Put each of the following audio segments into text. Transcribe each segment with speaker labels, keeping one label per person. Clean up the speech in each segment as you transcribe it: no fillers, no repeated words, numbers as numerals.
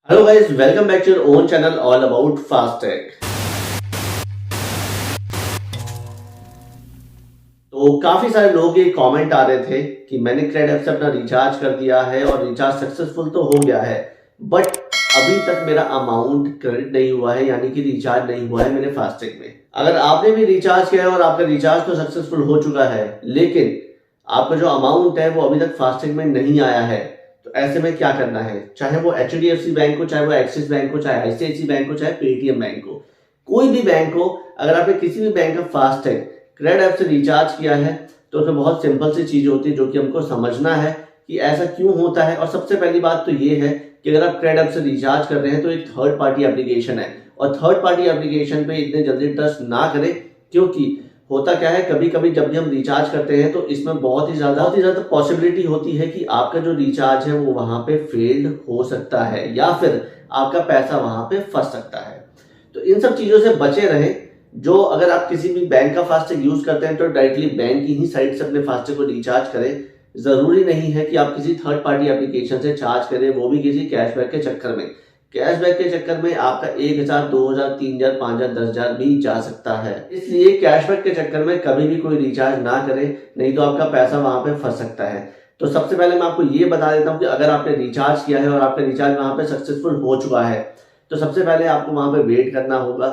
Speaker 1: Hello guys, welcome back to your own channel all about FASTag. तो काफी सारे लोगों के कमेंट आ रहे थे कि मैंने क्रेड ऐप से अपना रिचार्ज कर दिया है और रिचार्ज सक्सेसफुल तो हो गया है, बट अभी तक मेरा अमाउंट क्रेडिट नहीं हुआ है, यानी कि रिचार्ज नहीं हुआ है मेरे फास्टैग में। अगर आपने भी रिचार्ज किया है और आपका रिचार्ज तो सक्सेसफुल हो चुका है, लेकिन आपका जो अमाउंट है वो अभी तक फास्टैग में नहीं आया है, तो ऐसे में क्या करना है? चाहे वो HDFC बैंक हो, चाहे वो एक्सिस बैंक हो, चाहे ICICI बैंक हो, चाहे पेटीएम बैंक हो, कोई भी बैंक हो, अगर आपने किसी भी बैंक का फास्टैग क्रेड ऐप से रिचार्ज किया है तो उसमें बहुत सिंपल सी चीज होती है जो कि हमको समझना है कि ऐसा क्यों होता है। और सबसे पहली बात तो ये है कि अगर आप क्रेड ऐप से रिचार्ज कर रहे हैं तो एक थर्ड पार्टी एप्लीकेशन है, और थर्ड पार्टी एप्लीकेशन पे इतने जल्दी ट्रस्ट ना करें, क्योंकि होता क्या है, कभी कभी जब भी हम रिचार्ज करते हैं तो इसमें बहुत ही ज्यादा पॉसिबिलिटी होती है कि आपका जो रिचार्ज है वो वहां पे फेल्ड हो सकता है या फिर आपका पैसा वहां पे फंस सकता है। तो इन सब चीजों से बचे रहें। जो अगर आप किसी भी बैंक का फास्टैग यूज करते हैं तो डायरेक्टली बैंक की ही साइट से अपने फास्टैग को रिचार्ज करें। जरूरी नहीं है कि आप किसी थर्ड पार्टी एप्लीकेशन से चार्ज करें, वो भी किसी कैशबैक के चक्कर में। कैशबैक के चक्कर में आपका 1,000, 2,000, 3,000, 5,000, 10,000 भी जा सकता है। इसलिए कैशबैक के चक्कर में कभी भी कोई रिचार्ज ना करें, नहीं तो आपका पैसा वहां पे फंस सकता है। तो सबसे पहले मैं आपको ये बता देता हूँ कि अगर आपने रिचार्ज किया है और आपका रिचार्ज वहां पे सक्सेसफुल हो चुका है, तो सबसे पहले आपको वहां पे वेट करना होगा।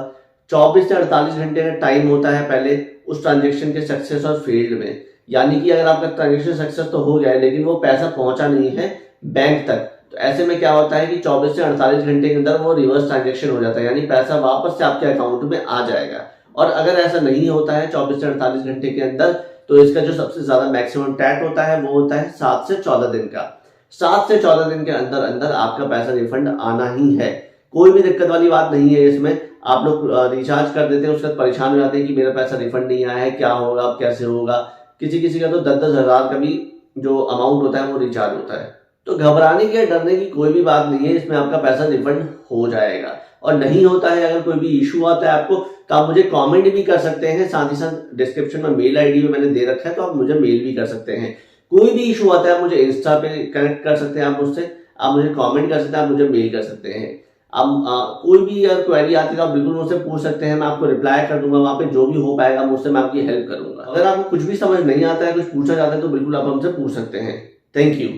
Speaker 1: 24 से 48 घंटे का टाइम होता है पहले उस ट्रांजेक्शन के सक्सेस और फेल्ड में। यानी कि अगर आपका ट्रांजेक्शन सक्सेस तो हो गया है लेकिन वो पैसा पहुंचा नहीं है बैंक तक, तो ऐसे में क्या होता है कि 24 से 48 घंटे के अंदर वो रिवर्स ट्रांजेक्शन हो जाता है, यानी पैसा वापस से आपके अकाउंट में आ जाएगा। और अगर ऐसा नहीं होता है 24 से 48 घंटे के अंदर, तो इसका जो सबसे ज्यादा मैक्सिमम टैट होता है वो होता है 7 से 14 दिन का। 7 से 14 दिन के अंदर अंदर आपका पैसा रिफंड आना ही है। कोई भी दिक्कत वाली बात नहीं है इसमें। आप लोग रिचार्ज कर देते हैं, उसके बाद परेशान हो जाते हैं कि मेरा पैसा रिफंड नहीं आया है, क्या होगा, अब कैसे होगा। किसी किसी का तो 10-10 हजार का भी जो अमाउंट होता है वो रिचार्ज होता है। तो घबराने की या डरने की कोई भी बात नहीं है, इसमें आपका पैसा रिफंड हो जाएगा। और नहीं होता है, अगर कोई भी इशू आता है आपको, तो आप मुझे कमेंट भी कर सकते हैं। साथ ही साथ डिस्क्रिप्शन में मेल आईडी भी मैंने दे रखा है, तो आप मुझे मेल भी कर सकते हैं। कोई भी इशू आता है आप मुझे इंस्टा पे कनेक्ट कर सकते हैं, आप मुझसे, आप मुझे कमेंट कर सकते हैं, आप मुझे मेल कर सकते हैं। आप कोई भी अगर क्वेरी आती है तो आप बिल्कुल मुझसे पूछ सकते हैं, मैं आपको रिप्लाई कर दूंगा। वहां पे जो भी हो पाएगा मुझसे मैं आपकी हेल्प करूंगा। अगर आपको कुछ भी समझ नहीं आता है, कुछ पूछा जाता है, तो बिल्कुल आप हमसे पूछ सकते हैं। Thank you.